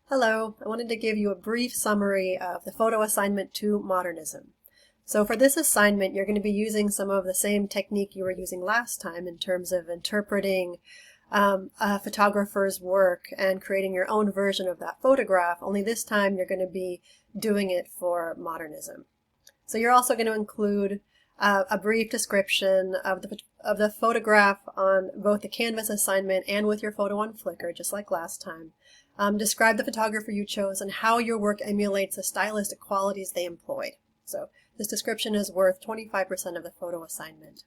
Hello, I wanted to give you a brief summary of the photo assignment to Modernism. So for this assignment, you're going to be using some of the same technique you were using last time in terms of interpreting a photographer's work and creating your own version of that photograph, only this time you're going to be doing it for Modernism. So you're also going to include a brief description of the photograph on both the Canvas assignment and with your photo on Flickr, just like last time. Describe the photographer you chose and how your work emulates the stylistic qualities they employed. So this description is worth 25% of the photo assignment.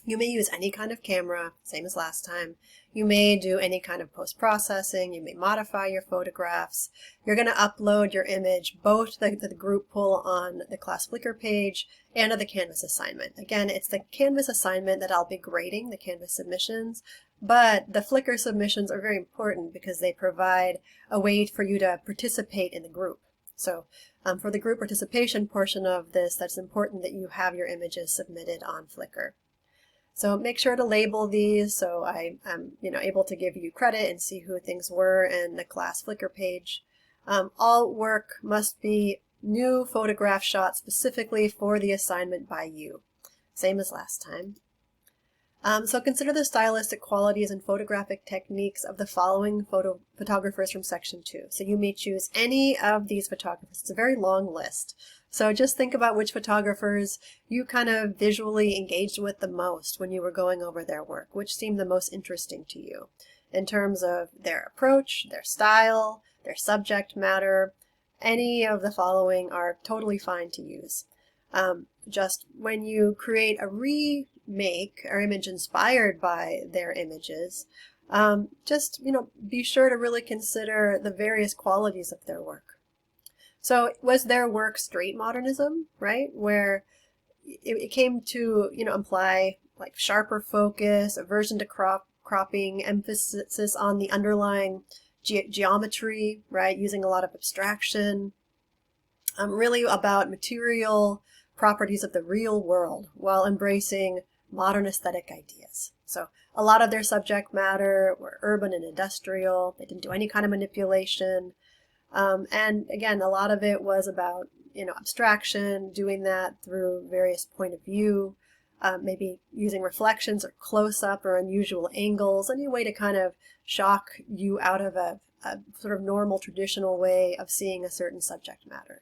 You may use any kind of camera, same as last time. You may do any kind of post-processing. You may modify your photographs. You're going to upload your image, both the group pull on the class Flickr page and of the Canvas assignment. Again, it's the Canvas assignment that I'll be grading, the Canvas submissions, but the Flickr submissions are very important because they provide a way for you to participate in the group. So for the group participation portion of this, that's important that you have your images submitted on Flickr. So make sure to label these so I am able to give you credit and see who things were in the class Flickr page. All work must be new photograph shots specifically for the assignment by you. Same as last time. So consider the stylistic qualities and photographic techniques of the following photographers from section 2. So you may choose any of these photographers. It's a very long list. So just think about which photographers you kind of visually engaged with the most when you were going over their work, which seemed the most interesting to you in terms of their approach, their style, their subject matter. Any of the following are totally fine to use. Just when you create a remake or image inspired by their images, just be sure to really consider the various qualities of their work. So was their work straight modernism, right? Where it came to imply like sharper focus, aversion to cropping, emphasis on the underlying geometry, right? Using a lot of abstraction, really about material properties of the real world while embracing modern aesthetic ideas. So a lot of their subject matter were urban and industrial. They didn't do any kind of manipulation. And again, a lot of it was about, abstraction, doing that through various point of view, maybe using reflections or close-up or unusual angles, any way to kind of shock you out of a sort of normal traditional way of seeing a certain subject matter.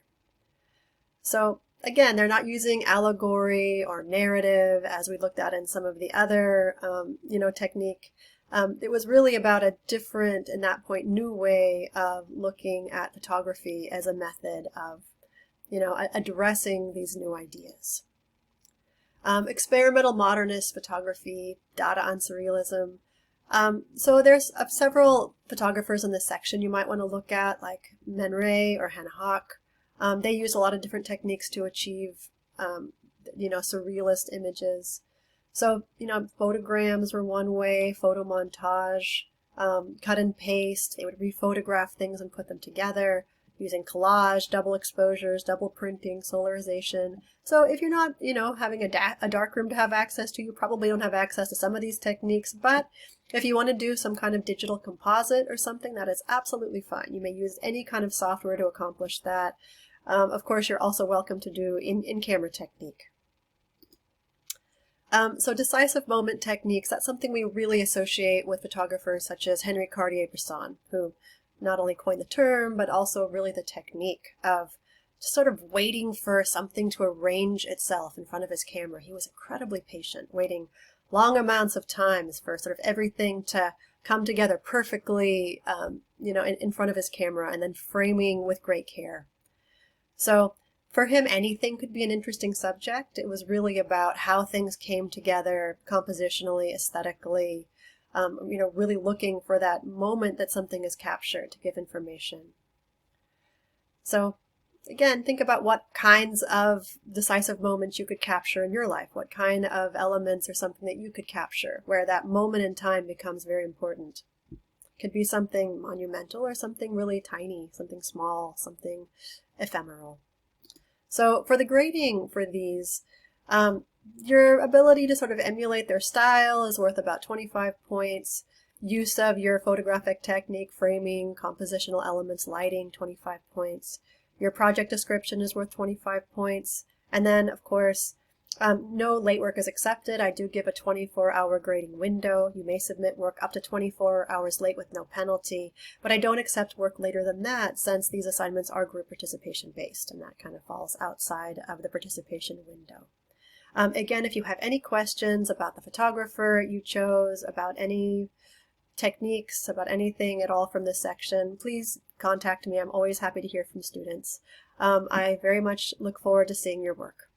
So again, they're not using allegory or narrative as we looked at in some of the other, technique. It was really about a different, in that point, new way of looking at photography as a method of, addressing these new ideas. Experimental modernist photography, data on surrealism. So there's several photographers in this section you might want to look at, like Man Ray or Hannah Hawk. They use a lot of different techniques to achieve, surrealist images. So, photograms were one way, photo montage, cut and paste. They would rephotograph things and put them together using collage, double exposures, double printing, solarization. So if you're not, having a dark room to have access to, you probably don't have access to some of these techniques. But if you want to do some kind of digital composite or something, that is absolutely fine. You may use any kind of software to accomplish that. Of course, you're also welcome to do in-camera technique. So decisive moment techniques, that's something we really associate with photographers such as Henry Cartier-Bresson, who not only coined the term, but also really the technique of just sort of waiting for something to arrange itself in front of his camera. He was incredibly patient, waiting long amounts of times for sort of everything to come together perfectly, in front of his camera, and then framing with great care. So for him, anything could be an interesting subject. It was really about how things came together compositionally, aesthetically, really looking for that moment that something is captured to give information. So again, think about what kinds of decisive moments you could capture in your life, what kind of elements or something that you could capture, where that moment in time becomes very important. It could be something monumental or something really tiny, something small, something ephemeral. So for the grading for these, your ability to sort of emulate their style is worth about 25 points. use of your photographic technique, framing, compositional elements, lighting, 25 points. Your project description is worth 25 points. And then, of course, no late work is accepted. I do give a 24-hour grading window. You may submit work up to 24 hours late with no penalty, but I don't accept work later than that since these assignments are group participation based, and that kind of falls outside of the participation window. Again, if you have any questions about the photographer you chose, about any techniques, about anything at all from this section, please contact me. I'm always happy to hear from students. I very much look forward to seeing your work.